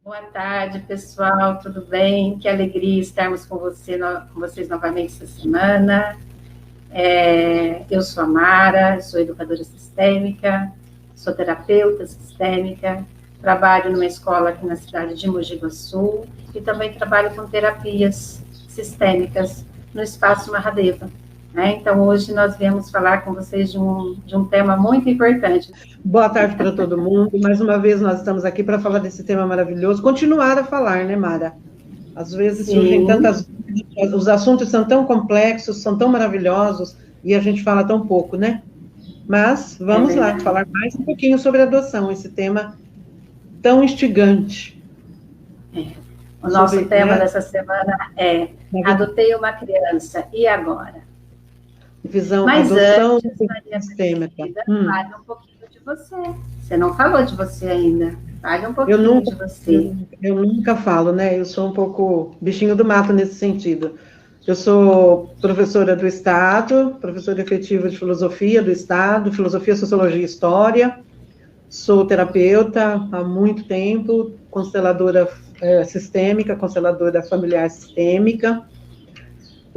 Boa tarde, pessoal, tudo bem? Que alegria estarmos com vocês novamente essa semana. Eu sou a Mara, sou educadora sistêmica, sou terapeuta sistêmica, trabalho numa escola aqui na cidade de Mogi Guaçu e também trabalho com terapias sistêmicas no Espaço Mahadeva. Então, hoje nós viemos falar com vocês de um tema muito importante. Boa tarde para todo mundo. Mais uma vez nós estamos aqui para falar desse tema maravilhoso. Continuar a falar, né, Mara? Às vezes surgem tantas... Os assuntos são tão complexos, são tão maravilhosos, e a gente fala tão pouco, né? Mas vamos lá, falar mais um pouquinho sobre adoção, esse tema tão instigante. O nosso tema dessa semana é Adotei uma criança, e agora? Visão, mas adoção antes, Maria Aparecida, fale um pouquinho de você. Você não falou de você ainda. Fale um pouquinho de você. Eu nunca falo, né? Eu sou um pouco bichinho do mato nesse sentido. Eu sou professora do Estado, professora efetiva de filosofia do Estado, filosofia, sociologia e história. Sou terapeuta há muito tempo, consteladora sistêmica, consteladora familiar sistêmica.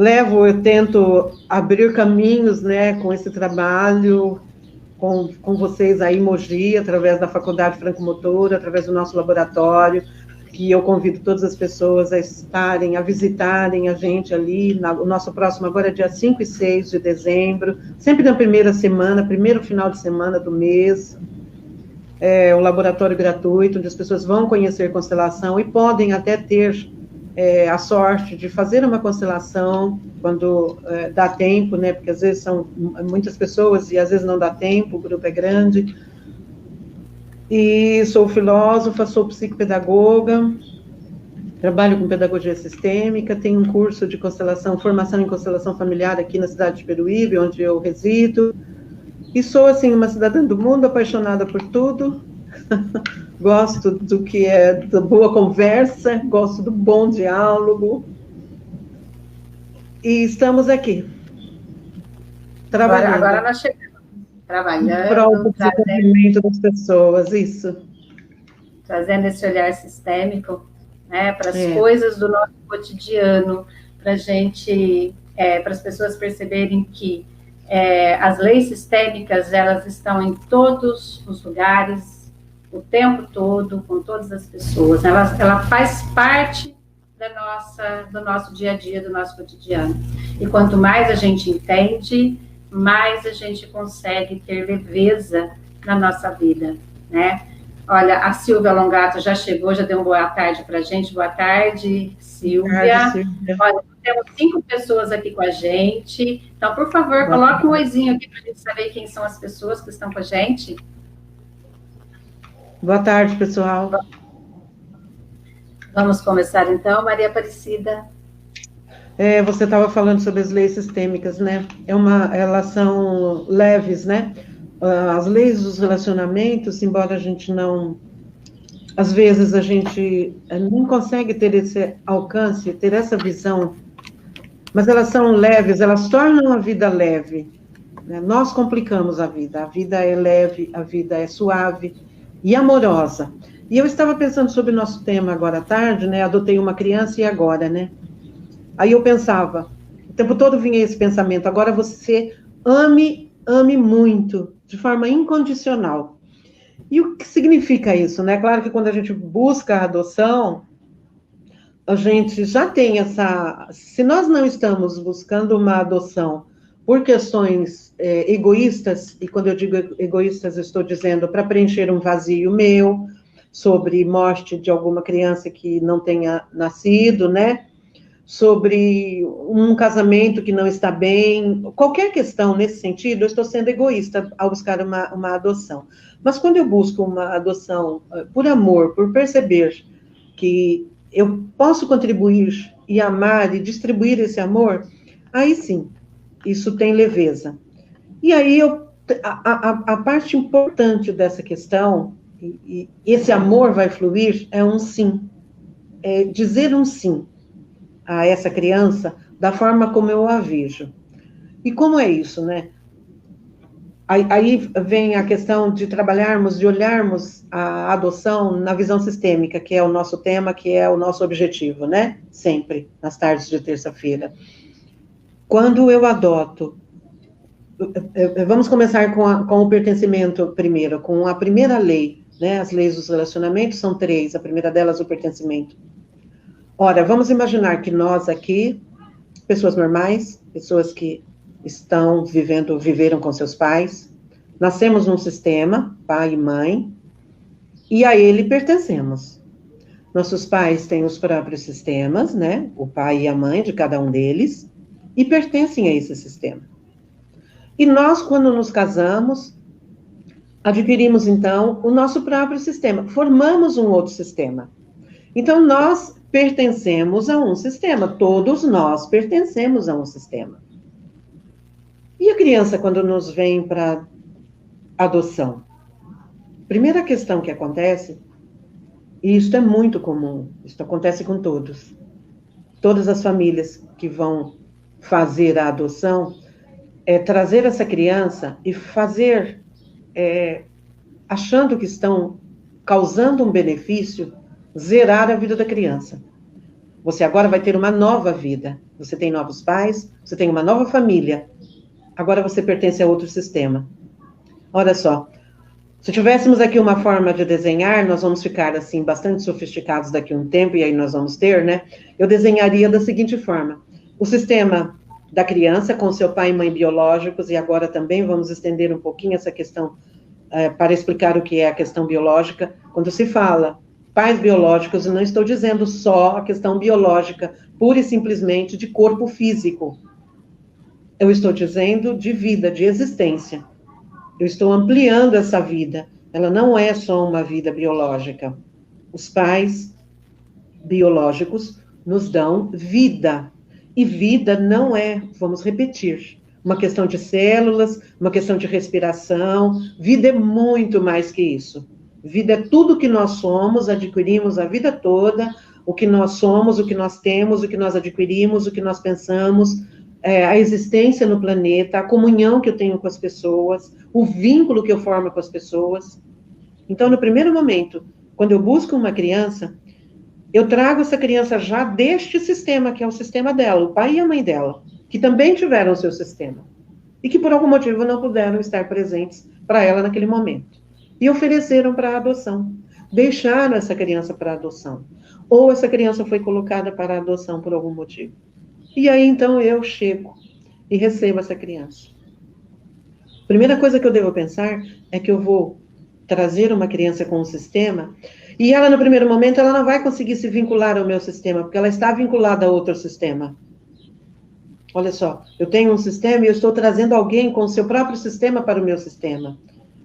Eu tento abrir caminhos, né, com esse trabalho, com vocês aí em Mogi, através da Faculdade Franco-Motora, através do nosso laboratório, que eu convido todas as pessoas a visitarem a gente ali. O nosso próximo agora é dia 5 e 6 de dezembro, sempre na primeira semana, primeiro final de semana do mês. É um laboratório gratuito, onde as pessoas vão conhecer constelação e podem até ter a sorte de fazer uma constelação quando dá tempo, né? Porque às vezes são muitas pessoas e às vezes não dá tempo, o grupo é grande. E sou filósofa, sou psicopedagoga, trabalho com pedagogia sistêmica, tenho um curso de constelação, formação em constelação familiar aqui na cidade de Peruíbe, onde eu resido. E sou, assim, uma cidadã do mundo, apaixonada por tudo. Gosto do que é da boa conversa, gosto do bom diálogo. E estamos aqui, trabalhando. Agora nós chegamos, trabalhando. Para o desenvolvimento das pessoas, isso. Trazendo esse olhar sistêmico, né, para as coisas do nosso cotidiano, para a gente, para as pessoas perceberem que as leis sistêmicas, elas estão em todos os lugares, o tempo todo, com todas as pessoas. Ela faz parte do nosso dia a dia, do nosso cotidiano. E quanto mais a gente entende, mais a gente consegue ter leveza na nossa vida, né? Olha, a Silvia Longato já chegou, já deu uma boa tarde para a gente. Boa tarde, Silvia. Olha, temos 5 pessoas aqui com a gente. Então, por favor, coloque um oizinho aqui para a gente saber quem são as pessoas que estão com a gente. Boa tarde, pessoal. Vamos começar, então, Maria Aparecida. Você estava falando sobre as leis sistêmicas, né? Elas são leves, né? As leis dos relacionamentos, embora a gente não... Às vezes a gente não consegue ter esse alcance, ter essa visão, mas elas são leves, elas tornam a vida leve, né? Nós complicamos a vida é leve, a vida é suave e amorosa. E eu estava pensando sobre o nosso tema agora à tarde, né? Adotei uma criança e agora, né? Aí eu pensava, o tempo todo vinha esse pensamento, agora você ame muito, de forma incondicional. E o que significa isso, né? Claro que quando a gente busca a adoção, a gente já tem essa... Se nós não estamos buscando uma adoção por questões egoístas, e quando eu digo egoístas, eu estou dizendo para preencher um vazio meu, sobre morte de alguma criança que não tenha nascido, né? Sobre um casamento que não está bem, qualquer questão nesse sentido, eu estou sendo egoísta ao buscar uma adoção. Mas quando eu busco uma adoção por amor, por perceber que eu posso contribuir e amar e distribuir esse amor, aí sim, isso tem leveza. E aí, a parte importante dessa questão, e esse amor vai fluir, é um sim. É dizer um sim a essa criança da forma como eu a vejo. E como é isso, né? Aí vem a questão de trabalharmos, de olharmos a adoção na visão sistêmica, que é o nosso tema, que é o nosso objetivo, né? Sempre, nas tardes de terça-feira. Quando eu adoto, vamos começar com o pertencimento primeiro, com a primeira lei, né? As leis dos relacionamentos são 3, a primeira delas o pertencimento. Ora, vamos imaginar que nós aqui, pessoas normais, pessoas que viveram com seus pais, nascemos num sistema, pai e mãe, e a ele pertencemos. Nossos pais têm os próprios sistemas, né? O pai e a mãe de cada um deles, e pertencem a esse sistema. E nós, quando nos casamos, adquirimos, então, o nosso próprio sistema, formamos um outro sistema. Então, nós pertencemos a um sistema, todos nós pertencemos a um sistema. E a criança, quando nos vem para adoção? Primeira questão que acontece, e isso é muito comum, isso acontece com todos. Todas as famílias que vão fazer a adoção, trazer essa criança e fazer, achando que estão causando um benefício, zerar a vida da criança. Você agora vai ter uma nova vida. Você tem novos pais, você tem uma nova família. Agora você pertence a outro sistema. Olha só, se tivéssemos aqui uma forma de desenhar, nós vamos ficar, assim, bastante sofisticados daqui a um tempo, e aí nós vamos ter, né? Eu desenharia da seguinte forma. O sistema da criança com seu pai e mãe biológicos, e agora também vamos estender um pouquinho essa questão para explicar o que é a questão biológica. Quando se fala pais biológicos, eu não estou dizendo só a questão biológica, pura e simplesmente de corpo físico. Eu estou dizendo de vida, de existência. Eu estou ampliando essa vida. Ela não é só uma vida biológica. Os pais biológicos nos dão vida. E vida não é, vamos repetir, uma questão de células, uma questão de respiração. Vida é muito mais que isso. Vida é tudo que nós somos, adquirimos a vida toda, o que nós somos, o que nós temos, o que nós adquirimos, o que nós pensamos, a existência no planeta, a comunhão que eu tenho com as pessoas, o vínculo que eu formo com as pessoas. Então, no primeiro momento, quando eu busco uma criança, eu trago essa criança já deste sistema, que é o sistema dela, o pai e a mãe dela, que também tiveram o seu sistema, e que por algum motivo não puderam estar presentes para ela naquele momento. E ofereceram para a adoção, deixaram essa criança para a adoção, ou essa criança foi colocada para a adoção por algum motivo. E aí, então, eu chego e recebo essa criança. Primeira coisa que eu devo pensar é que eu vou trazer uma criança com um sistema, e ela, no primeiro momento, ela não vai conseguir se vincular ao meu sistema, porque ela está vinculada a outro sistema. Olha só, eu tenho um sistema e eu estou trazendo alguém com o seu próprio sistema para o meu sistema.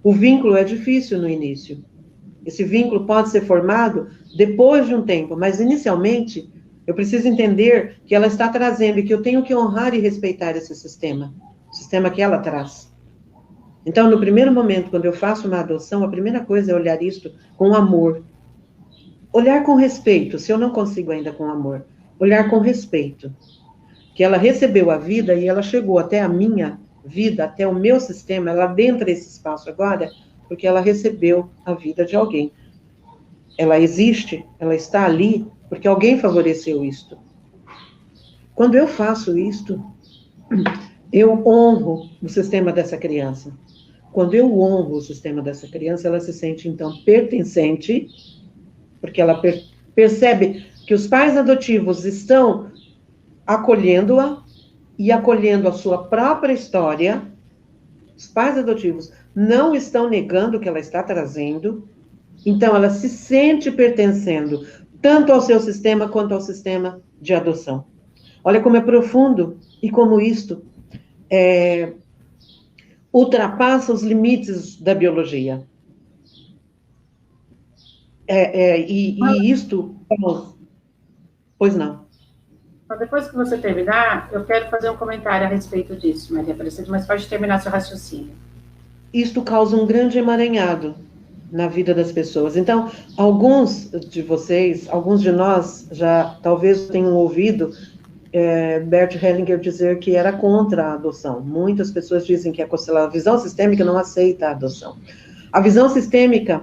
O vínculo é difícil no início. Esse vínculo pode ser formado depois de um tempo, mas inicialmente eu preciso entender que ela está trazendo e que eu tenho que honrar e respeitar esse sistema, o sistema que ela traz. Então, no primeiro momento, quando eu faço uma adoção, a primeira coisa é olhar isto com amor. Olhar com respeito, se eu não consigo ainda com amor. Olhar com respeito. Que ela recebeu a vida e ela chegou até a minha vida, até o meu sistema, ela adentra esse espaço agora, porque ela recebeu a vida de alguém. Ela existe, ela está ali, porque alguém favoreceu isto. Quando eu faço isto, eu honro o sistema dessa criança. Quando eu honro o sistema dessa criança, ela se sente, então, pertencente, porque ela percebe que os pais adotivos estão acolhendo-a e acolhendo a sua própria história. Os pais adotivos não estão negando o que ela está trazendo, então ela se sente pertencendo tanto ao seu sistema quanto ao sistema de adoção. Olha como é profundo e como isto ultrapassa os limites da biologia. E isto... Pois não. Depois que você terminar, eu quero fazer um comentário a respeito disso, Maria Aparecida, mas pode terminar seu raciocínio. Isto causa um grande emaranhado na vida das pessoas. Então, alguns de vocês, alguns de nós, já talvez tenham ouvido Bert Hellinger dizer que era contra a adoção. Muitas pessoas dizem que a visão sistêmica não aceita a adoção. A visão sistêmica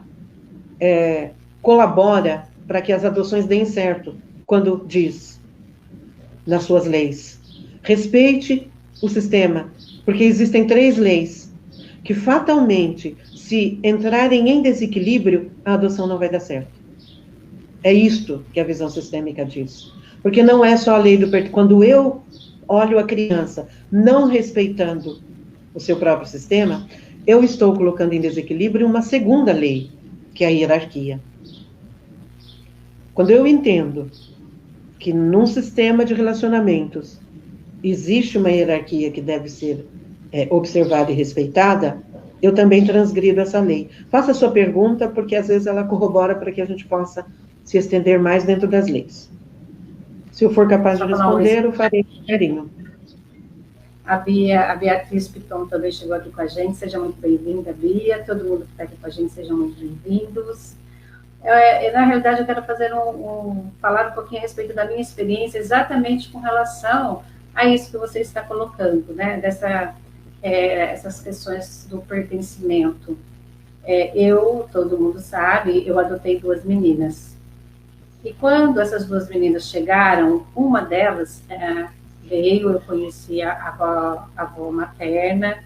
colabora para que as adoções deem certo, quando diz nas suas leis: respeite o sistema, porque existem 3 leis que fatalmente, se entrarem em desequilíbrio, a adoção não vai dar certo. É isto que a visão sistêmica diz. Porque não é só a lei do pertencimento. Quando eu olho a criança não respeitando o seu próprio sistema, eu estou colocando em desequilíbrio uma segunda lei, que é a hierarquia. Quando eu entendo que num sistema de relacionamentos existe uma hierarquia que deve ser observada e respeitada, eu também transgrido essa lei. Faça a sua pergunta, porque às vezes ela corrobora para que a gente possa se estender mais dentro das leis. Se eu for capaz de responder, eu farei carinho. A Beatriz Piton também chegou aqui com a gente. Seja muito bem-vinda, Bia. Todo mundo que está aqui com a gente, sejam muito bem-vindos. Na realidade, eu quero fazer falar um pouquinho a respeito da minha experiência, exatamente com relação a isso que você está colocando, né? Essas questões do pertencimento. Todo mundo sabe, eu adotei 2 meninas. E quando essas 2 meninas chegaram, uma delas veio, eu conheci a avó materna,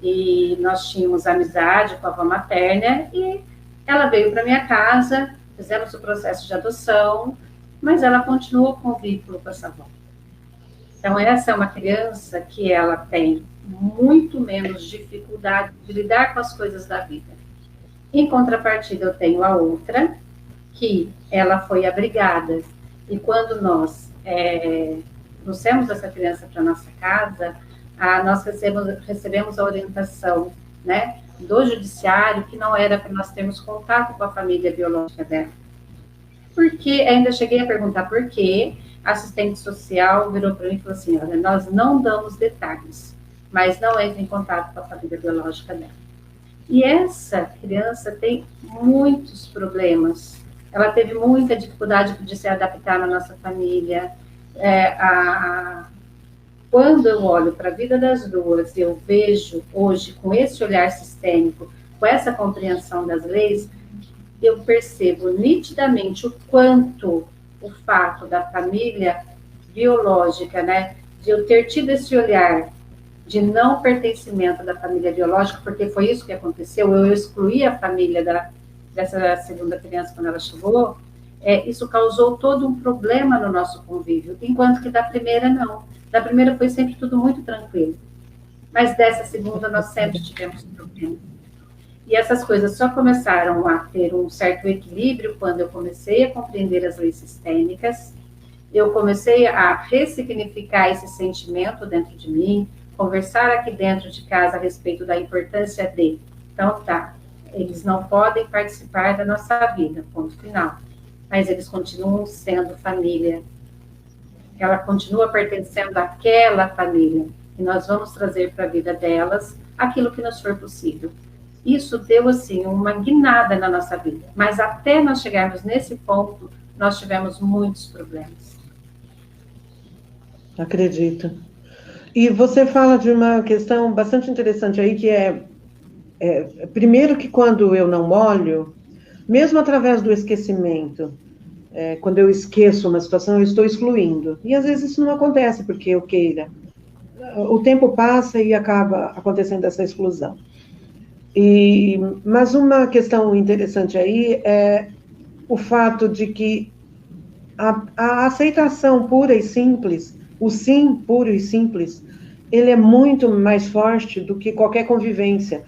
e nós tínhamos amizade com a avó materna, e ela veio para minha casa, fizemos o processo de adoção, mas ela continuou com o vínculo com essa avó. Então, essa é uma criança que ela tem muito menos dificuldade de lidar com as coisas da vida. Em contrapartida, eu tenho a outra, que ela foi abrigada. E quando nós trouxemos essa criança para nossa casa, nós recebemos a orientação, né, do judiciário, que não era para nós termos contato com a família biológica dela. Porque, ainda cheguei a perguntar por quê, a assistente social virou para mim e falou assim: olha, nós não damos detalhes, mas não entre em contato com a família biológica dela. E essa criança tem muitos problemas. Ela teve muita dificuldade de se adaptar na nossa família. Quando eu olho para a vida das 2, eu vejo hoje, com esse olhar sistêmico, com essa compreensão das leis, eu percebo nitidamente o quanto o fato da família biológica, né, de eu ter tido esse olhar de não pertencimento da família biológica, porque foi isso que aconteceu, eu excluí a família dessa segunda criança quando ela chegou, isso causou todo um problema no nosso convívio, enquanto que da primeira não. Da primeira foi sempre tudo muito tranquilo, mas dessa segunda nós sempre tivemos problemas. E essas coisas só começaram a ter um certo equilíbrio quando eu comecei a compreender as leis sistêmicas, eu comecei a ressignificar esse sentimento dentro de mim, conversar aqui dentro de casa a respeito da importância de, então tá, eles não podem participar da nossa vida, ponto final, mas eles continuam sendo família, ela continua pertencendo àquela família, e nós vamos trazer para a vida delas aquilo que nos for possível. Isso deu, assim, uma guinada na nossa vida, mas até nós chegarmos nesse ponto, nós tivemos muitos problemas. Acredito. E você fala de uma questão bastante interessante aí, que primeiro que quando eu não olho, mesmo através do esquecimento, quando eu esqueço uma situação, eu estou excluindo. E às vezes isso não acontece porque eu queira. O tempo passa e acaba acontecendo essa exclusão. Mas uma questão interessante aí é o fato de que a aceitação pura e simples, o sim puro e simples, ele é muito mais forte do que qualquer convivência.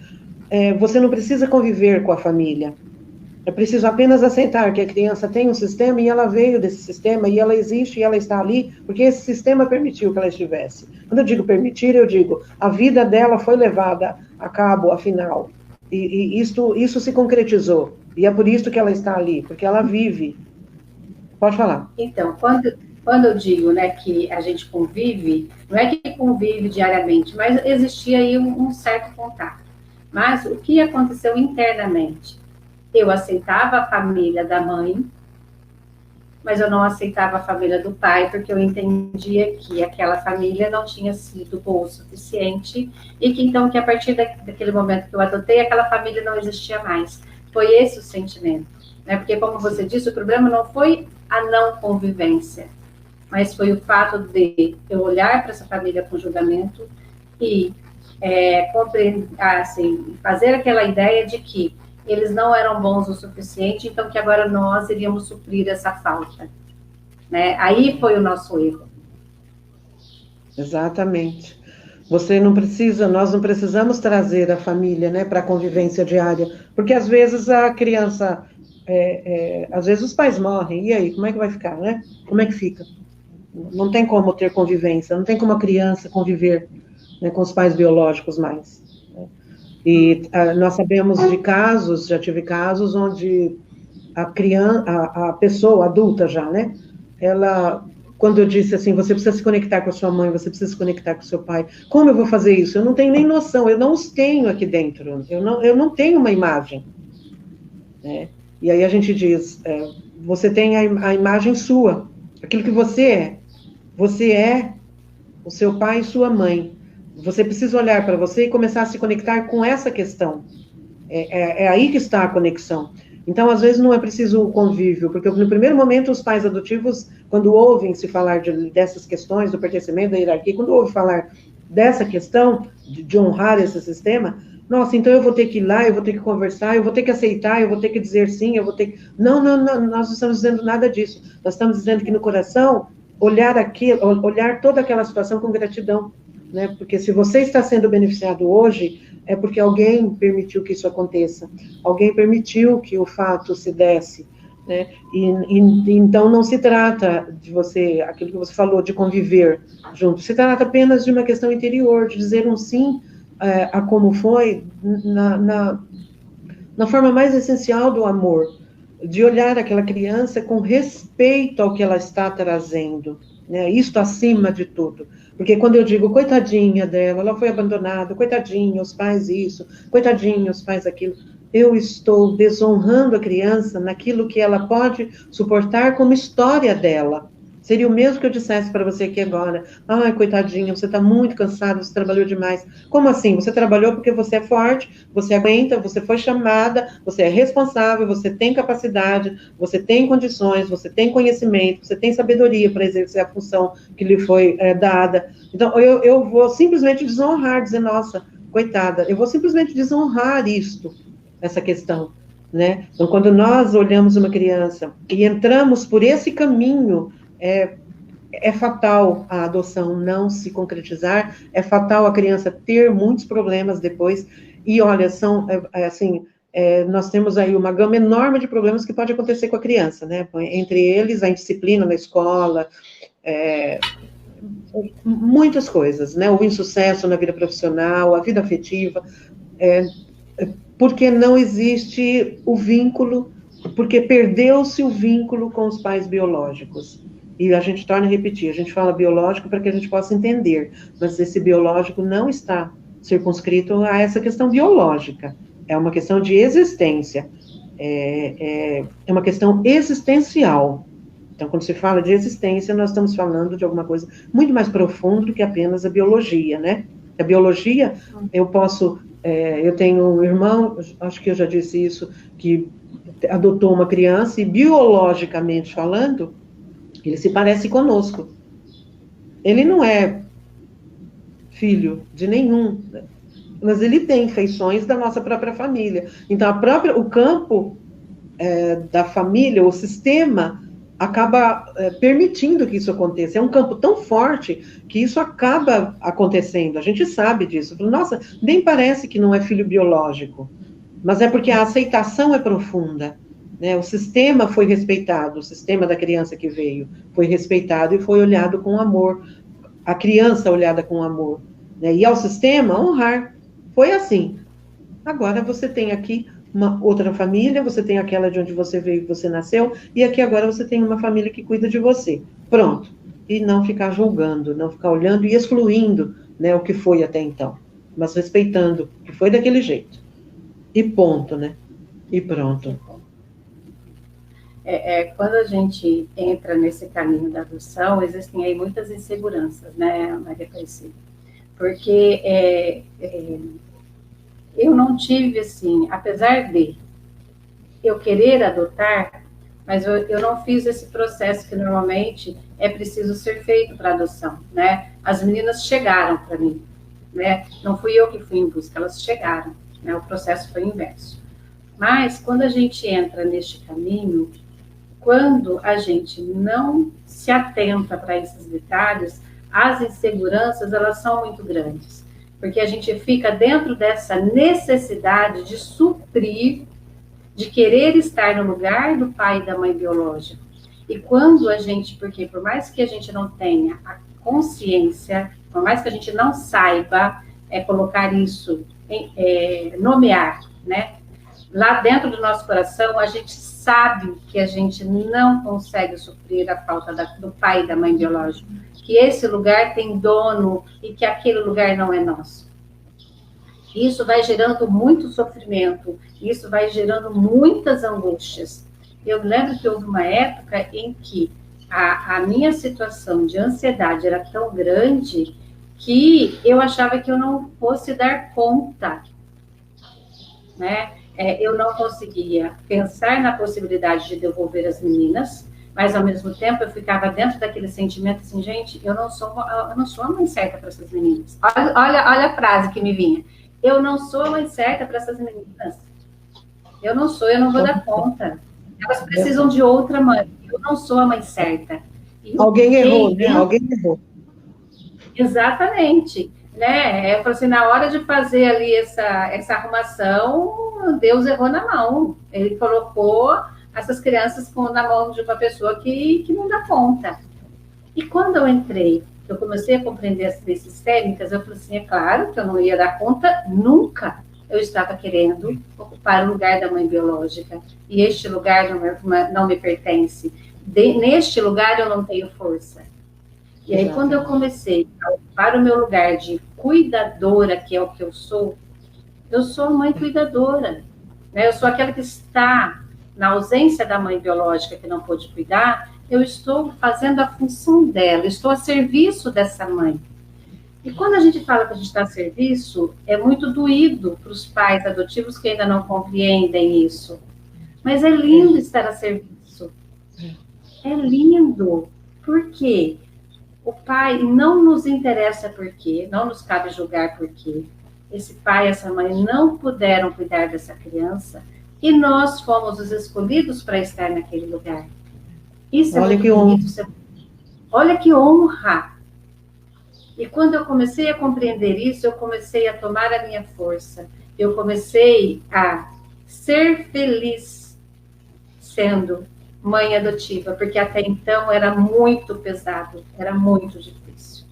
Você não precisa conviver com a família. É preciso apenas aceitar que a criança tem um sistema e ela veio desse sistema e ela existe e ela está ali porque esse sistema permitiu que ela estivesse. Quando eu digo permitir, eu digo a vida dela foi levada a cabo, afinal. E isso se concretizou. E é por isso que ela está ali, porque ela vive. Pode falar. Então, quando eu digo, né, que a gente convive, não é que convive diariamente, mas existia aí um certo contato. Mas o que aconteceu internamente? Eu aceitava a família da mãe, mas eu não aceitava a família do pai, porque eu entendia que aquela família não tinha sido boa o suficiente, e que então, que a partir daquele momento que eu adotei, aquela família não existia mais. Foi esse o sentimento, né? Porque, como você disse, o problema não foi a não convivência, mas foi o fato de eu olhar para essa família com julgamento e compreender, assim, fazer aquela ideia de que eles não eram bons o suficiente, então que agora nós iríamos suprir essa falta, né? Aí foi o nosso erro. Exatamente. Você não precisa, nós não precisamos trazer a família, né, para a convivência diária, porque às vezes a criança, às vezes os pais morrem, e aí, como é que vai ficar, né? Como é que fica? Não tem como ter convivência, não tem como a criança conviver, né, com os pais biológicos mais. Né? E nós sabemos de casos, já tive casos onde a criança, a pessoa adulta já, né, ela, quando eu disse assim, você precisa se conectar com a sua mãe, você precisa se conectar com o seu pai, como eu vou fazer isso? Eu não tenho nem noção, eu não os tenho aqui dentro, eu não tenho uma imagem, né? E aí a gente diz, você tem a imagem sua, aquilo que você é o seu pai e sua mãe, você precisa olhar para você e começar a se conectar com essa questão, é aí que está a conexão. Então, às vezes, não é preciso o convívio, porque no primeiro momento, os pais adotivos, quando ouvem se falar dessas questões, do pertencimento, da hierarquia, quando ouvem falar dessa questão, de honrar esse sistema, nossa, então eu vou ter que ir lá, eu vou ter que conversar, eu vou ter que aceitar, eu vou ter que dizer sim, eu vou ter que... Não, nós não estamos dizendo nada disso. Nós estamos dizendo que no coração, olhar toda aquela situação com gratidão, né? Porque se você está sendo beneficiado hoje, é porque alguém permitiu que isso aconteça, alguém permitiu que o fato se desse, né? Então não se trata de você, aquilo que você falou, de conviver junto, se trata apenas de uma questão interior, de dizer um sim a como foi, na forma mais essencial do amor, de olhar aquela criança com respeito ao que ela está trazendo, né? Isto acima de tudo. Porque quando eu digo, coitadinha dela, ela foi abandonada, coitadinha, os pais isso, coitadinha, os pais aquilo, eu estou desonrando a criança naquilo que ela pode suportar como história dela. Seria o mesmo que eu dissesse para você aqui agora, ai, coitadinha, você está muito cansada, você trabalhou demais. Como assim? Você trabalhou porque você é forte, você aguenta, você foi chamada, você é responsável, você tem capacidade, você tem condições, você tem conhecimento, você tem sabedoria para exercer a função que lhe foi dada. Então, eu vou simplesmente desonrar, dizer, nossa, coitada, eu vou simplesmente desonrar essa questão, né? Então, quando nós olhamos uma criança e entramos por esse caminho, é fatal a adoção não se concretizar, é fatal a criança ter muitos problemas depois, e olha, nós temos aí uma gama enorme de problemas que pode acontecer com a criança, né? Entre eles, a indisciplina na escola, muitas coisas, né? O insucesso na vida profissional, a vida afetiva, porque não existe o vínculo, porque perdeu-se o vínculo com os pais biológicos. E a gente torna a repetir, a gente fala biológico para que a gente possa entender, mas esse biológico não está circunscrito a essa questão biológica, é uma questão de existência, é uma questão existencial. Então, quando se fala de existência, nós estamos falando de alguma coisa muito mais profunda do que apenas a biologia, né? A biologia, eu tenho um irmão, acho que eu já disse isso, que adotou uma criança e biologicamente falando, ele se parece conosco. Ele não é filho de nenhum, mas ele tem feições da nossa própria família. Então, o campo da família, o sistema, acaba permitindo que isso aconteça. É um campo tão forte que isso acaba acontecendo. A gente sabe disso. Nossa, nem parece que não é filho biológico, mas é porque a aceitação é profunda. Né? O sistema foi respeitado, o sistema da criança que veio foi respeitado e foi olhado com amor, a criança olhada com amor, né? E ao sistema honrar, foi assim. Agora você tem aqui uma outra família, você tem aquela de onde você veio, você nasceu, e aqui agora você tem uma família que cuida de você, pronto, e não ficar julgando, não ficar olhando e excluindo, né, o que foi até então, mas respeitando, que foi daquele jeito, e ponto, né, e pronto. quando a gente entra nesse caminho da adoção, existem aí muitas inseguranças, né, Maria Aparecida? Porque eu não tive, assim, apesar de eu querer adotar, mas eu não fiz esse processo que normalmente é preciso ser feito para adoção, né? As meninas chegaram para mim, né? Não fui eu que fui em busca, elas chegaram, né? O processo foi inverso. Mas quando a gente entra neste caminho, quando a gente não se atenta para esses detalhes, as inseguranças, elas são muito grandes, porque a gente fica dentro dessa necessidade de suprir, de querer estar no lugar do pai e da mãe biológica. E quando a gente, porque por mais que a gente não tenha a consciência, por mais que a gente não saiba colocar isso, nomear, né? Lá dentro do nosso coração, a gente sabe que a gente não consegue suprir a falta do pai e da mãe biológica, que esse lugar tem dono e que aquele lugar não é nosso. Isso vai gerando muito sofrimento, isso vai gerando muitas angústias. Eu lembro que houve uma época em que a minha situação de ansiedade era tão grande que eu achava que eu não fosse dar conta, né? Eu não conseguia pensar na possibilidade de devolver as meninas, mas ao mesmo tempo eu ficava dentro daquele sentimento assim, gente, eu não sou a mãe certa para essas meninas. Olha a frase que me vinha. Eu não sou a mãe certa para essas meninas. Eu não vou dar conta. Elas precisam de outra mãe. Eu não sou a mãe certa. Alguém errou, né? Alguém errou. Exatamente. Né? Eu falei assim, na hora de fazer ali essa arrumação, Deus errou na mão. Ele colocou essas crianças na mão de uma pessoa que não dá conta. E quando eu entrei, eu comecei a compreender as leis sistêmicas, eu falei assim, é claro que eu não ia dar conta nunca. Eu estava querendo ocupar o lugar da mãe biológica. E este lugar não me pertence. Neste lugar eu não tenho força. E aí, quando eu comecei a ocupar o meu lugar de cuidadora, que é o que eu sou a mãe cuidadora. Né? Eu sou aquela que está na ausência da mãe biológica que não pôde cuidar, eu estou fazendo a função dela, estou a serviço dessa mãe. E quando a gente fala que a gente está a serviço, é muito doído para os pais adotivos que ainda não compreendem isso. Mas é lindo estar a serviço. É lindo. Por quê? O pai não nos interessa por quê, não nos cabe julgar por quê. Esse pai e essa mãe não puderam cuidar dessa criança e nós fomos os escolhidos para estar naquele lugar. Isso é muito bonito. Olha que honra! E quando eu comecei a compreender isso, eu comecei a tomar a minha força. Eu comecei a ser feliz sendo mãe adotiva, porque até então era muito pesado, era muito difícil.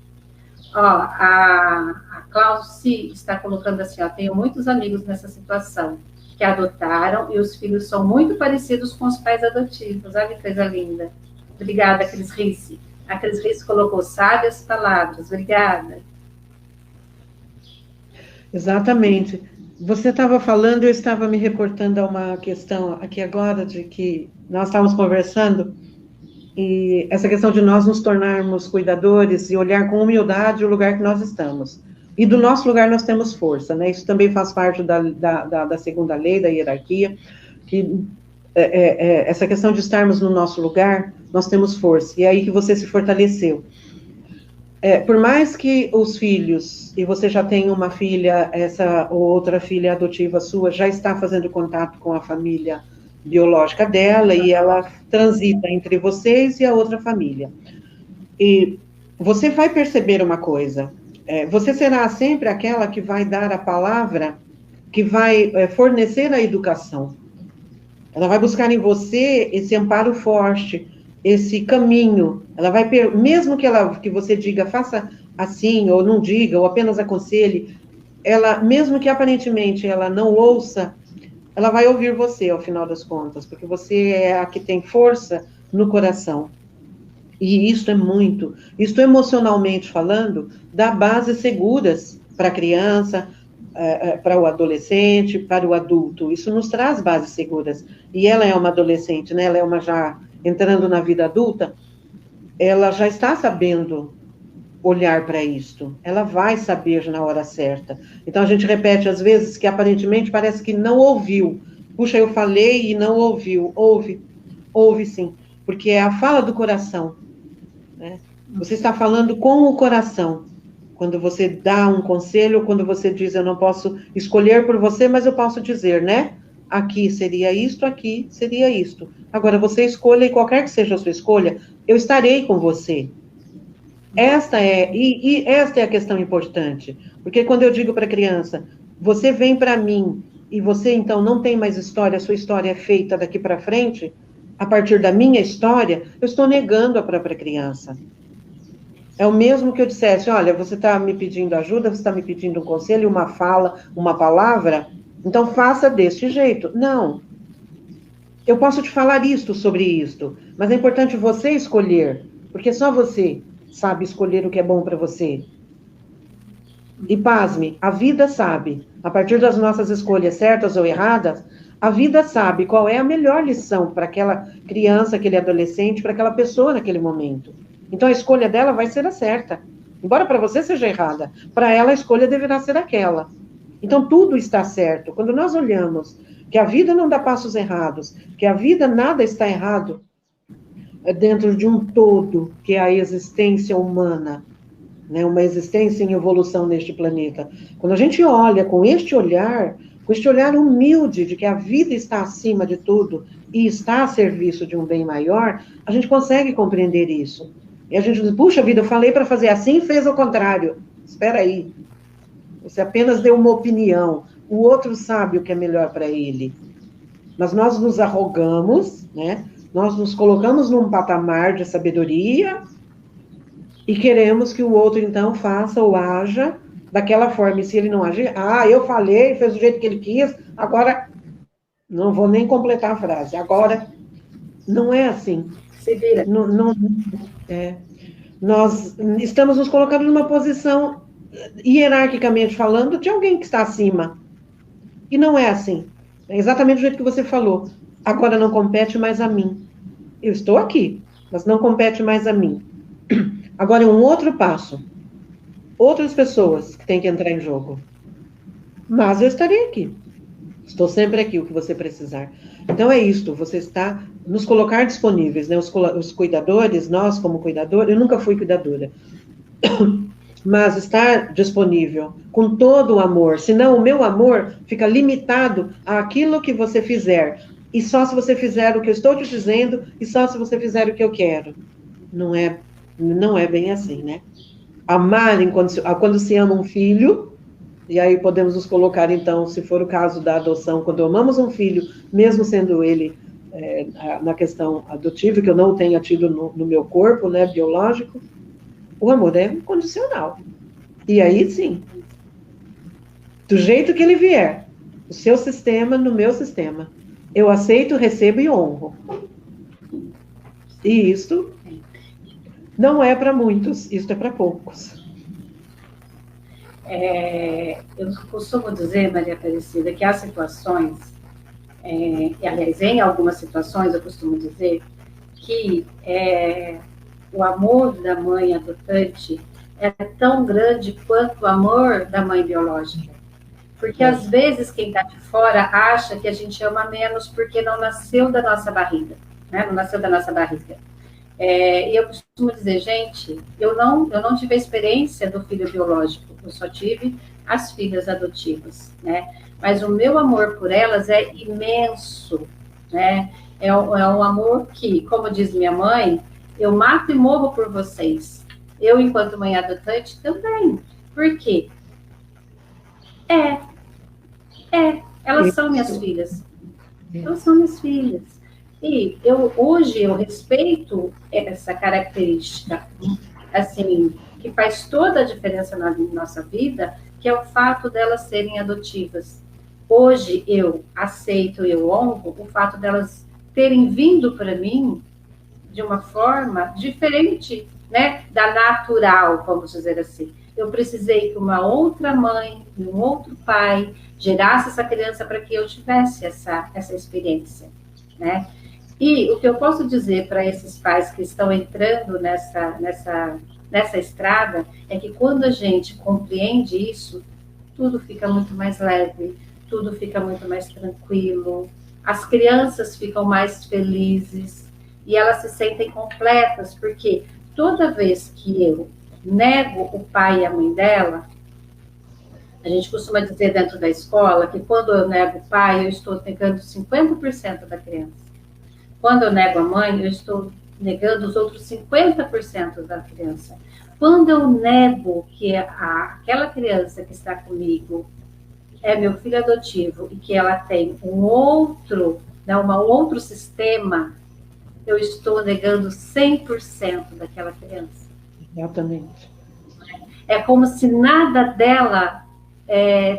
Ó, a Cláudia está colocando assim, ó, tenho muitos amigos nessa situação, que adotaram e os filhos são muito parecidos com os pais adotivos. Olha que coisa linda. Obrigada, Cris Risse. A Cris Risse colocou sábias palavras. Obrigada. Exatamente. Você estava falando, eu estava me reportando a uma questão aqui agora, de que nós estávamos conversando, e essa questão de nós nos tornarmos cuidadores e olhar com humildade o lugar que nós estamos. E do nosso lugar nós temos força, né? Isso também faz parte da segunda lei, da hierarquia, que essa questão de estarmos no nosso lugar, nós temos força. E é aí que você se fortaleceu. Por mais que os filhos, e você já tem uma filha, essa ou outra filha adotiva sua, já está fazendo contato com a família biológica dela, e ela transita entre vocês e a outra família. E você vai perceber uma coisa, você será sempre aquela que vai dar a palavra, que vai fornecer a educação. Ela vai buscar em você esse amparo forte, esse caminho. Ela vai, mesmo que você diga, faça assim, ou não diga, ou apenas aconselhe, ela, mesmo que aparentemente ela não ouça, ela vai ouvir você, ao final das contas, porque você é a que tem força no coração. E isso emocionalmente falando, dá bases seguras para a criança, para o adolescente, para o adulto. Isso nos traz bases seguras. E ela é uma adolescente, né? Ela é uma já entrando na vida adulta, ela já está sabendo olhar para isto. Ela vai saber na hora certa. Então a gente repete às vezes que aparentemente parece que não ouviu. Puxa, eu falei e não ouviu. Ouve sim, porque é a fala do coração, né? Você está falando com o coração. Quando você dá um conselho, quando você diz, eu não posso escolher por você, mas eu posso dizer, né? Aqui seria isto, aqui seria isto. Agora, você escolha, e qualquer que seja a sua escolha, eu estarei com você. Esta é a questão importante. Porque quando eu digo para a criança, você vem para mim, e você, então, não tem mais história, a sua história é feita daqui para frente, a partir da minha história, eu estou negando a própria criança. É o mesmo que eu dissesse, olha, você está me pedindo ajuda, você está me pedindo um conselho, uma fala, uma palavra, então faça deste jeito. Não. Eu posso te falar isto sobre isto, mas é importante você escolher, porque só você sabe escolher o que é bom para você. E pasme, a vida sabe, a partir das nossas escolhas certas ou erradas, a vida sabe qual é a melhor lição para aquela criança, aquele adolescente, para aquela pessoa naquele momento. Então, a escolha dela vai ser a certa. Embora para você seja errada, para ela a escolha deverá ser aquela. Então, tudo está certo. Quando nós olhamos que a vida não dá passos errados, que a vida nada está errado, dentro de um todo, que é a existência humana, né, uma existência em evolução neste planeta. Quando a gente olha com este olhar humilde de que a vida está acima de tudo e está a serviço de um bem maior, a gente consegue compreender isso. E a gente diz, puxa vida, eu falei para fazer assim e fez ao contrário. Espera aí. Você apenas deu uma opinião. O outro sabe o que é melhor para ele. Mas nós nos arrogamos, né? Nós nos colocamos num patamar de sabedoria e queremos que o outro, então, faça ou haja daquela forma. E se ele não agir, eu falei, fez do jeito que ele quis, agora, não vou nem completar a frase. Agora, não é assim. Se vira. Nós estamos nos colocando numa posição, hierarquicamente falando, de alguém que está acima. E não é assim. É exatamente do jeito que você falou. Agora não compete mais a mim. Eu estou aqui, mas não compete mais a mim. Agora é um outro passo. Outras pessoas que têm que entrar em jogo. Mas eu estarei aqui. Estou sempre aqui, o que você precisar. Então é isto, você está nos colocar disponíveis, né? Os cuidadores, nós como cuidador, eu nunca fui cuidadora, mas estar disponível com todo o amor, senão o meu amor fica limitado àquilo que você fizer, e só se você fizer o que eu estou te dizendo, e só se você fizer o que eu quero. Não é bem assim, né? Amar quando se ama um filho. E aí podemos nos colocar, então, se for o caso da adoção, quando amamos um filho, mesmo sendo ele na questão adotiva, que eu não tenha tido no meu corpo, né, biológico, o amor é incondicional. E aí, sim, do jeito que ele vier, o seu sistema no meu sistema, eu aceito, recebo e honro. E isto não é para muitos, isto é para poucos. Eu costumo dizer, Maria Aparecida, que há situações, aliás, em algumas situações eu costumo dizer que o amor da mãe adotante é tão grande quanto o amor da mãe biológica. Porque às vezes quem está de fora acha que a gente ama menos porque não nasceu da nossa barriga, né? Não nasceu da nossa barriga. E eu costumo dizer, gente, eu não tive a experiência do filho biológico, eu só tive as filhas adotivas, né? Mas o meu amor por elas é imenso, né? É um amor que, como diz minha mãe, eu mato e morro por vocês. Eu, enquanto mãe adotante, também. Por quê? Elas são minhas filhas. Elas são minhas filhas. E hoje eu respeito essa característica, assim, que faz toda a diferença na nossa vida, que é o fato delas serem adotivas. Hoje eu aceito, eu honro o fato delas terem vindo para mim de uma forma diferente, né, da natural, vamos dizer assim. eu precisei que uma outra mãe, um outro pai, gerasse essa criança para que eu tivesse essa experiência, né? E o que eu posso dizer para esses pais que estão entrando nessa estrada é que quando a gente compreende isso, tudo fica muito mais leve, tudo fica muito mais tranquilo, as crianças ficam mais felizes e elas se sentem completas, porque toda vez que eu nego o pai e a mãe dela, a gente costuma dizer dentro da escola que quando eu nego o pai, eu estou negando 50% da criança. Quando eu nego a mãe, eu estou negando os outros 50% da criança. Quando eu nego que aquela criança que está comigo é meu filho adotivo e que ela tem um outro sistema, eu estou negando 100% daquela criança. Exatamente. É como se nada dela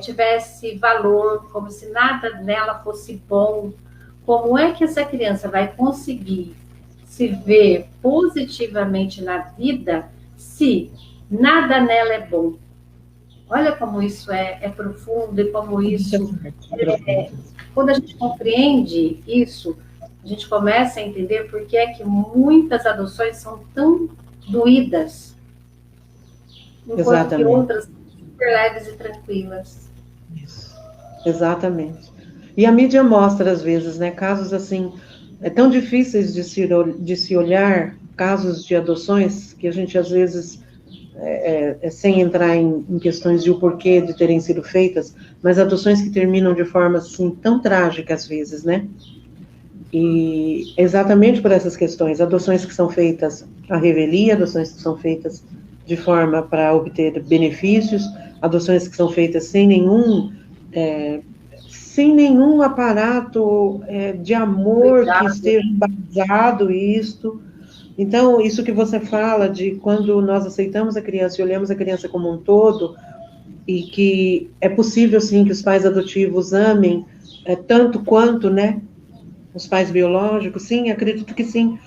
tivesse valor, como se nada nela fosse bom. Como é que essa criança vai conseguir se ver positivamente na vida se nada nela é bom? Olha como isso é profundo e como isso... quando a gente compreende isso, a gente começa a entender por que é que muitas adoções são tão doídas, enquanto que outras são super leves e tranquilas. Isso. Exatamente. E a mídia mostra, às vezes, né, casos assim, tão difíceis de se olhar, casos de adoções, que a gente, às vezes, sem entrar em questões de o porquê de terem sido feitas, mas adoções que terminam de forma, assim, tão trágica, às vezes, né? E exatamente por essas questões, adoções que são feitas à revelia, adoções que são feitas de forma para obter benefícios, adoções que são feitas sem nenhum aparato de amor que esteja embasado isto. Então, isso que você fala de quando nós aceitamos a criança e olhamos a criança como um todo, e que é possível, sim, que os pais adotivos amem tanto quanto, né, os pais biológicos, sim, acredito que sim,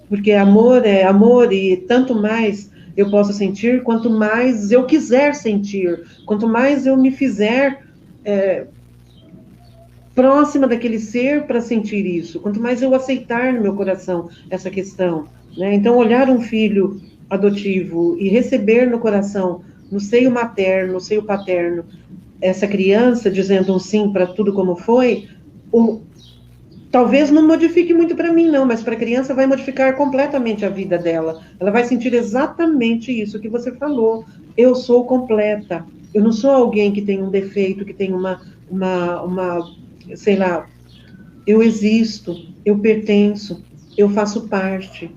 porque amor é amor e tanto mais eu posso sentir, quanto mais eu quiser sentir, quanto mais eu me fizer próxima daquele ser para sentir isso, quanto mais eu aceitar no meu coração essa questão, né? Então, olhar um filho adotivo e receber no coração, no seio materno, no seio paterno, essa criança dizendo um sim para tudo como foi, talvez não modifique muito para mim, não, mas para a criança vai modificar completamente a vida dela. Ela vai sentir exatamente isso que você falou. Eu sou completa. Eu não sou alguém que tem um defeito, que tem uma sei lá, eu existo, eu pertenço, eu faço parte.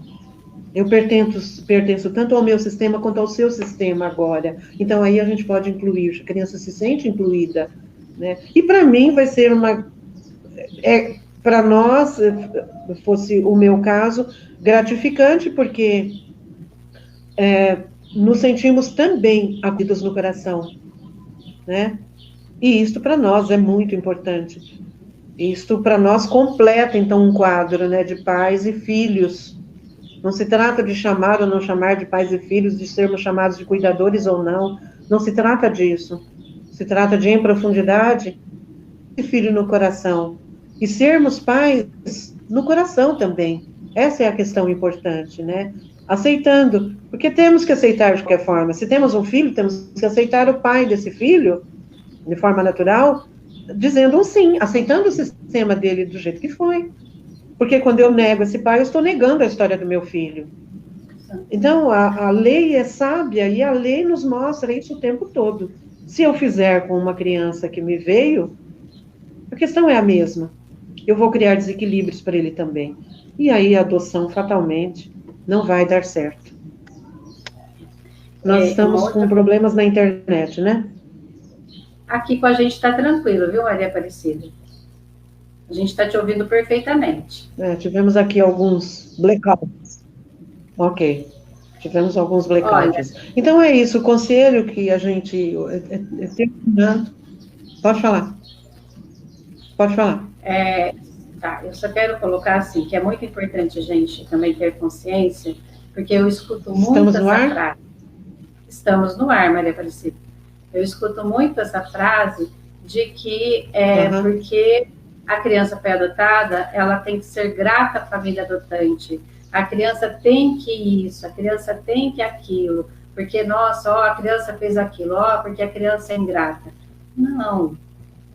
Eu pertenço tanto ao meu sistema quanto ao seu sistema agora. Então, aí a gente pode incluir, a criança se sente incluída, né? E para mim vai ser para nós, fosse o meu caso, gratificante, porque nos sentimos também acolhidos no coração, né? E isto para nós é muito importante. Isto para nós completa, então, um quadro, né, de pais e filhos. Não se trata de chamar ou não chamar de pais e filhos, de sermos chamados de cuidadores ou não. Não se trata disso. Se trata de, em profundidade, de filho no coração. E sermos pais no coração também. Essa é a questão importante, né? Aceitando, porque temos que aceitar de qualquer forma. Se temos um filho, temos que aceitar o pai desse filho, de forma natural, dizendo um sim, aceitando o sistema dele do jeito que foi. Porque quando eu nego esse pai, eu estou negando a história do meu filho. Então, a lei é sábia e a lei nos mostra isso o tempo todo. Se eu fizer com uma criança que me veio, a questão é a mesma. Eu vou criar desequilíbrios para ele também. E aí a adoção, fatalmente, não vai dar certo. Nós estamos com problemas na internet, né? Aqui com a gente está tranquilo, viu, Maria Aparecida? A gente está te ouvindo perfeitamente. Tivemos aqui alguns blackouts. Ok. Tivemos alguns blackouts. Olha, então é isso, o conselho que a gente... terminando. Pode falar. Pode falar. Tá, eu só quero colocar assim, que é muito importante a gente também ter consciência, porque eu escuto muito essa frase. estamos no ar, Maria Aparecida. Eu escuto muito essa frase de que porque a criança foi adotada, ela tem que ser grata à família adotante. A criança tem que isso, a criança tem que aquilo, porque, nossa, ó, a criança fez aquilo, ó, porque a criança é ingrata. Não,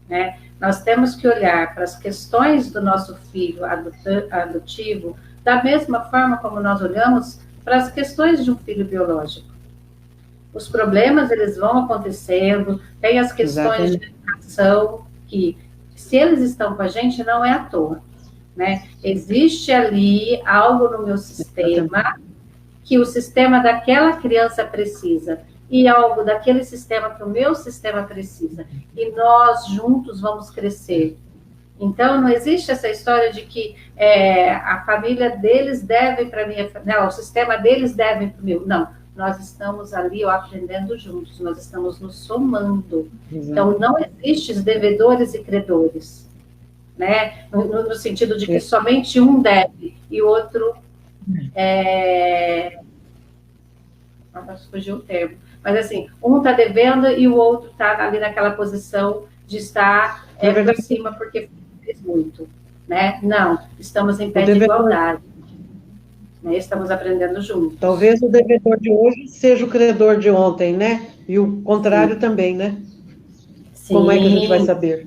né? Nós temos que olhar para as questões do nosso filho adotivo da mesma forma como nós olhamos para as questões de um filho biológico. Os problemas, eles vão acontecendo, tem as questões de educação, que se eles estão com a gente, não é à toa, né? Existe ali algo no meu sistema que o sistema daquela criança precisa e algo daquele sistema que o meu sistema precisa. E nós juntos vamos crescer. Então, não existe essa história de que a família deles deve para mim, não, o sistema deles deve para o meu. Não, nós estamos ali aprendendo juntos, nós estamos nos somando. Exato. Então, não existe devedores e credores, né? No sentido de que somente um deve e o outro... fugiu o termo. Mas, assim, um está devendo e o outro está ali naquela posição de estar por cima porque fez muito, né? Não, estamos em pé de igualdade. Né? Estamos aprendendo juntos. Talvez o devedor de hoje seja o credor de ontem, né? E o contrário também, né? Sim. Como é que a gente vai saber?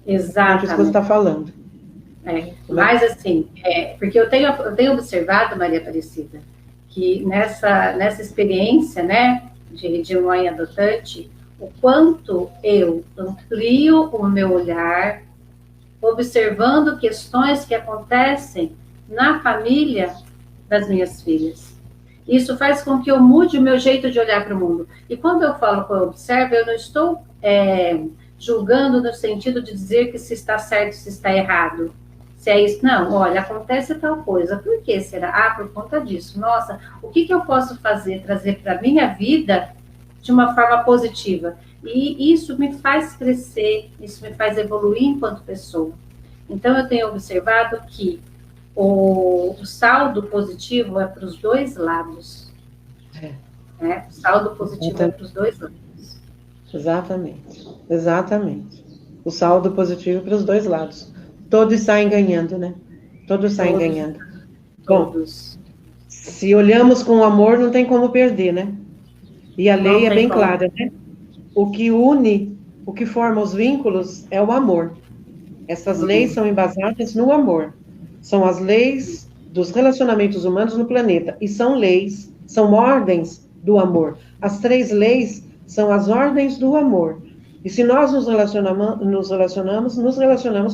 Exatamente. É isso que você está falando. Mas, assim, porque eu tenho observado, Maria Aparecida, que nessa experiência, né, de mãe adotante, o quanto eu amplio o meu olhar, observando questões que acontecem na família das minhas filhas. Isso faz com que eu mude o meu jeito de olhar para o mundo. E quando eu falo que eu observo, eu não estou julgando no sentido de dizer que se está certo, se está errado. Se é isso, não, olha, acontece tal coisa. Por que será? Ah, por conta disso. Nossa, o que eu posso fazer, trazer para a minha vida de uma forma positiva? E isso me faz crescer, isso me faz evoluir enquanto pessoa. Então, eu tenho observado que o saldo positivo é para os dois lados. Né? O saldo positivo é para os dois lados. Exatamente, exatamente. O saldo positivo para os dois lados. Todos saem ganhando, né? Todos saem ganhando. Todos. Bom, se olhamos com amor, não tem como perder, né? E a lei é bem clara, né? O que une, o que forma os vínculos é o amor. Essas leis são embasadas no amor. São as leis dos relacionamentos humanos no planeta. E são leis, são ordens do amor. As 3 leis são as ordens do amor. E se nós nos relacionamos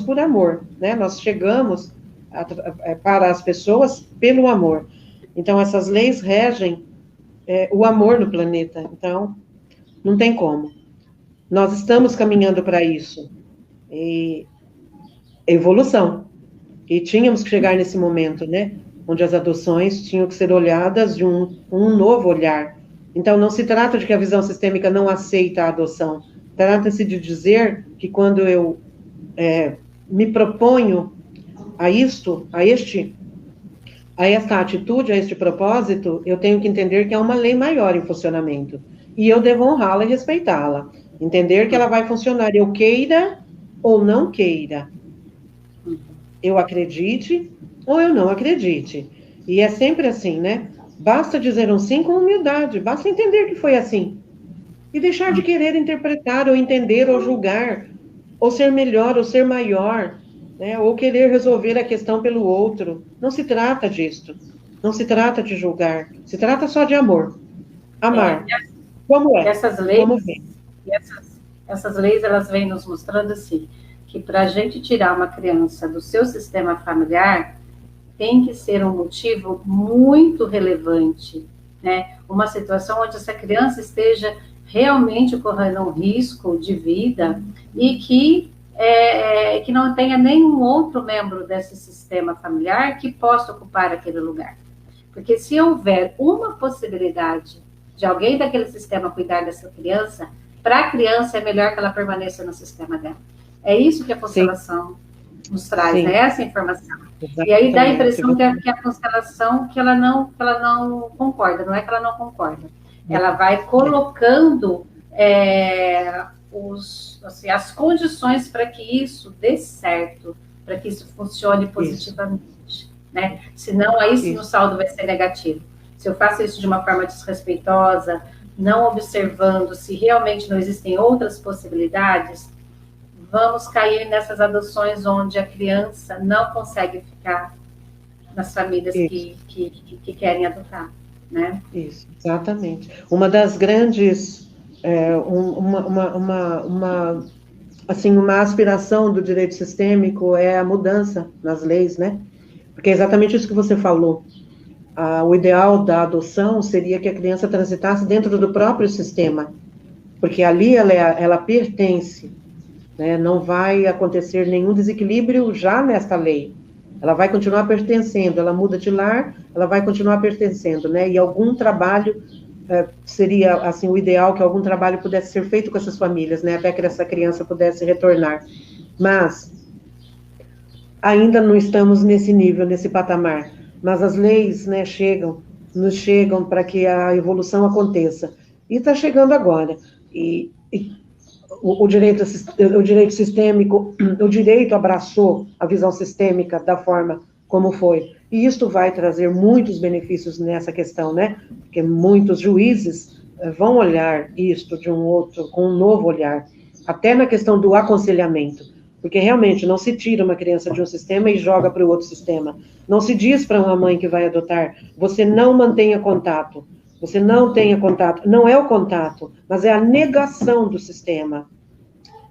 por amor, né? Nós chegamos para as pessoas pelo amor. Então, essas leis regem o amor no planeta. Então, não tem como. Nós estamos caminhando para isso. E evolução. E tínhamos que chegar nesse momento, né? Onde as adoções tinham que ser olhadas de um novo olhar. Então, não se trata de que a visão sistêmica não aceita a adoção. Trata-se de dizer que quando eu me proponho a esta atitude, a este propósito, eu tenho que entender que há uma lei maior em funcionamento. E eu devo honrá-la e respeitá-la. Entender que ela vai funcionar, eu queira ou não queira. Eu acredite ou eu não acredite. E é sempre assim, né? Basta dizer um sim com humildade, basta entender que foi assim. E deixar de querer interpretar, ou entender, ou julgar, ou ser melhor, ou ser maior, né? Ou querer resolver a questão pelo outro. Não se trata disso. Não se trata de julgar. Se trata só de amor. Amar. Como é? Essas leis, essas leis, elas vêm nos mostrando assim, que para a gente tirar uma criança do seu sistema familiar, tem que ser um motivo muito relevante, né? Uma situação onde essa criança esteja realmente correndo um risco de vida e que não tenha nenhum outro membro desse sistema familiar que possa ocupar aquele lugar. Porque se houver uma possibilidade de alguém daquele sistema cuidar dessa criança, para a criança é melhor que ela permaneça no sistema dela. É isso que a constelação nos traz, né? Essa informação. Exatamente. E aí dá a impressão que a constelação, que ela não concorda, não é que ela não concorda. ela vai colocando assim, as condições para que isso dê certo, para que isso funcione positivamente, né? Senão, aí sim o saldo vai ser negativo. Se eu faço isso de uma forma desrespeitosa, não observando se realmente não existem outras possibilidades, vamos cair nessas adoções onde a criança não consegue ficar nas famílias que querem adotar, né? Isso, exatamente. Uma das grandes, assim, uma aspiração do direito sistêmico é a mudança nas leis, né? Porque é exatamente isso que você falou. O ideal da adoção seria que a criança transitasse dentro do próprio sistema, porque ali ela pertence, né? Não vai acontecer nenhum desequilíbrio já nesta lei. Ela vai continuar pertencendo, ela muda de lar, ela vai continuar pertencendo, né? E algum trabalho seria, assim, o ideal que algum trabalho pudesse ser feito com essas famílias, né? Até que essa criança pudesse retornar. Mas ainda não estamos nesse nível, nesse patamar. Mas as leis, né, nos chegam para que a evolução aconteça. E está chegando agora. E o direito sistêmico, o direito abraçou a visão sistêmica da forma como foi. E isto vai trazer muitos benefícios nessa questão, né? Porque muitos juízes vão olhar isto com um novo olhar, até na questão do aconselhamento. Porque realmente não se tira uma criança de um sistema e joga para o outro sistema. Não se diz para uma mãe que vai adotar, você não mantenha contato. Você não tenha contato. Não é o contato, mas é a negação do sistema.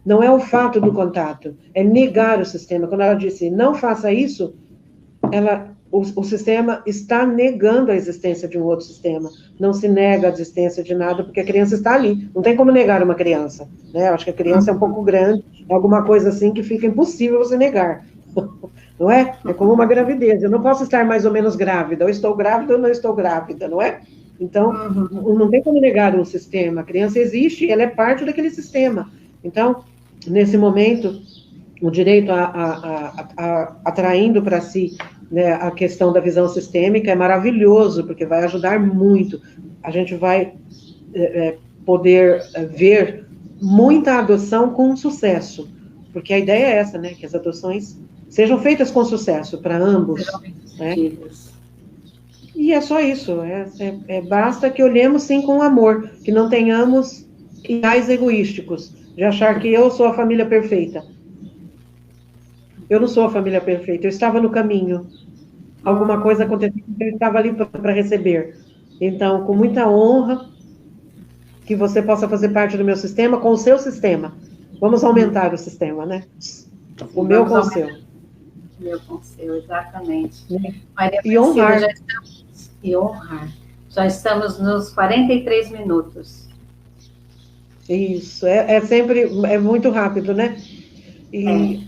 Não é o fato do contato, é negar o sistema. Quando ela disse, não faça isso, o sistema está negando a existência de um outro sistema. Não se nega a existência de nada, porque a criança está ali. Não tem como negar uma criança, né? Eu acho que a criança é um pouco grande, é alguma coisa assim que fica impossível você negar. Não é? É como uma gravidez. Eu não posso estar mais ou menos grávida. Ou estou grávida ou não estou grávida, não é? Então, não tem como negar um sistema. A criança existe, ela é parte daquele sistema. Então, nesse momento, o direito atraindo para si, né, a questão da visão sistêmica é maravilhoso, porque vai ajudar muito. A gente vai poder ver muita adoção com sucesso, porque a ideia é essa, né, que as adoções sejam feitas com sucesso para ambos, né? E é só isso, basta que olhemos sim com amor, que não tenhamos ideais egoísticos, de achar que eu sou a família perfeita. Eu não sou a família perfeita, eu estava no caminho. Alguma coisa aconteceu, eu estava ali para receber. Então, com muita honra, que você possa fazer parte do meu sistema com o seu sistema. Vamos aumentar o sistema, né? O meu com o seu. O meu com o seu, exatamente. E honrar. E honrar. Já estamos nos 43 minutos. Isso, sempre, muito rápido, né? E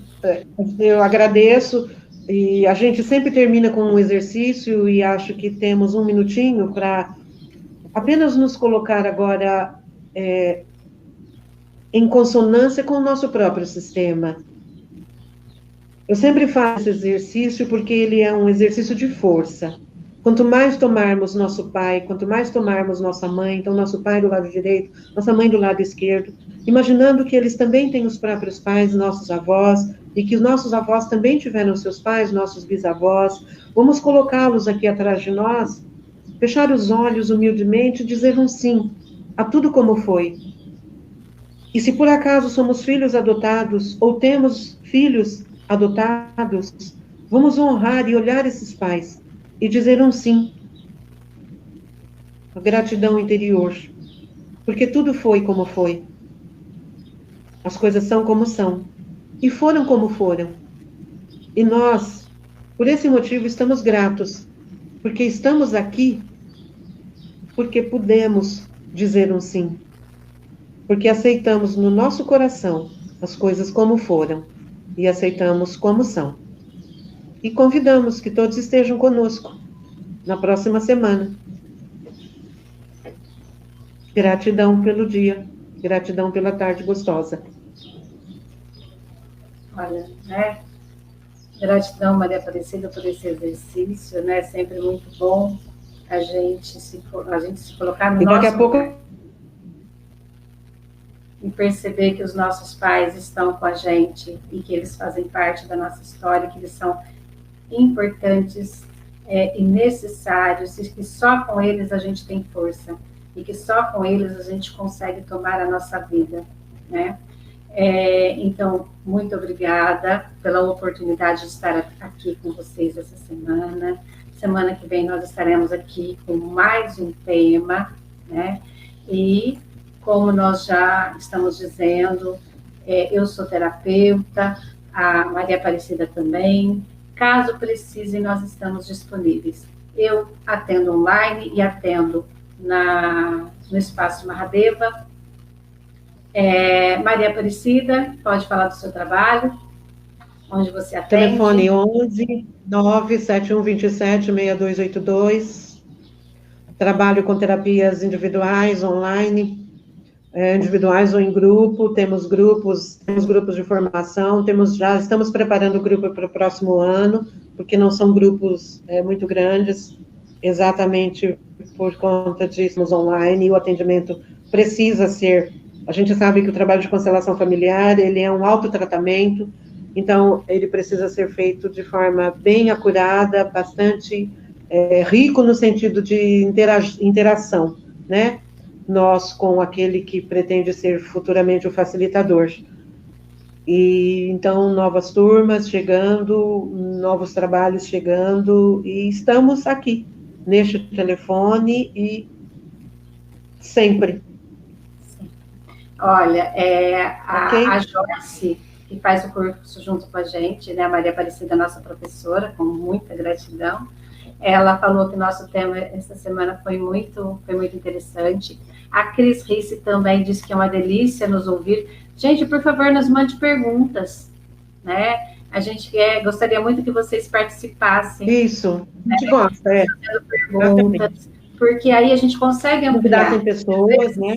eu agradeço, e a gente sempre termina com um exercício, e acho que temos um minutinho para apenas nos colocar agora em consonância com o nosso próprio sistema. Eu sempre faço esse exercício porque ele é um exercício de força. Quanto mais tomarmos nosso pai, quanto mais tomarmos nossa mãe, então nosso pai do lado direito, nossa mãe do lado esquerdo, imaginando que eles também têm os próprios pais, nossos avós, e que os nossos avós também tiveram seus pais, nossos bisavós, vamos colocá-los aqui atrás de nós, fechar os olhos humildemente e dizer um sim a tudo como foi. E se por acaso somos filhos adotados, ou temos filhos adotados, vamos honrar e olhar esses pais, e dizer um sim. A gratidão interior. Porque tudo foi como foi. As coisas são como são. E foram como foram. E nós, por esse motivo, estamos gratos. Porque estamos aqui, porque pudemos dizer um sim. Porque aceitamos no nosso coração as coisas como foram. E aceitamos como são. E convidamos que todos estejam conosco na próxima semana. Gratidão pelo dia, gratidão pela tarde gostosa. Olha, né? Gratidão, Maria Aparecida, por esse exercício, né? Sempre muito bom. a gente se colocar no E daqui a nosso pouco lugar e perceber que os nossos pais estão com a gente e que eles fazem parte da nossa história, que eles são importantes e necessários, e que só com eles a gente tem força, e que só com eles a gente consegue tomar a nossa vida, né? Então, muito obrigada pela oportunidade de estar aqui com vocês essa semana. Semana que vem nós estaremos aqui com mais um tema, né? E, como nós já estamos dizendo, eu sou terapeuta, a Maria Aparecida também. Caso precise, nós estamos disponíveis. Eu atendo online e atendo no Espaço Mahadeva. Maria Aparecida, pode falar do seu trabalho, onde você atende. Telefone 11 97127 6282. Trabalho com terapias individuais, online, individuais ou em grupo. Temos grupos de formação, já estamos preparando o grupo para o próximo ano, porque não são grupos muito grandes, exatamente por conta disso, online, e o atendimento precisa ser. A gente sabe que o trabalho de constelação familiar, ele é um autotratamento, então ele precisa ser feito de forma bem acurada, bastante rico no sentido de interação, né? Nós com aquele que pretende ser futuramente o facilitador. E então, novas turmas chegando, novos trabalhos chegando, e estamos aqui, neste telefone, e sempre. Olha, a Joyce, que faz o curso junto com a gente, né, a Maria Aparecida, nossa professora, com muita gratidão, ela falou que o nosso tema essa semana foi muito interessante. A Cris Risse também disse que é uma delícia nos ouvir. Gente, por favor, nos mande perguntas, né? A gente gostaria muito que vocês participassem. Isso, a gente gosta, fazendo perguntas, porque aí a gente consegue ampliar. Convidar pessoas, né?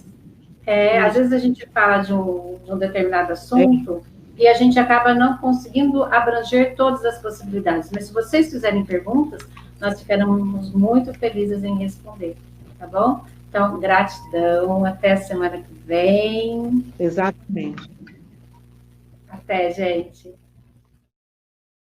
Às vezes a gente fala de um determinado assunto e a gente acaba não conseguindo abranger todas as possibilidades. Mas se vocês fizerem perguntas, nós ficaremos muito felizes em responder, tá bom? Então, gratidão, até a semana que vem. Exatamente. Até, gente.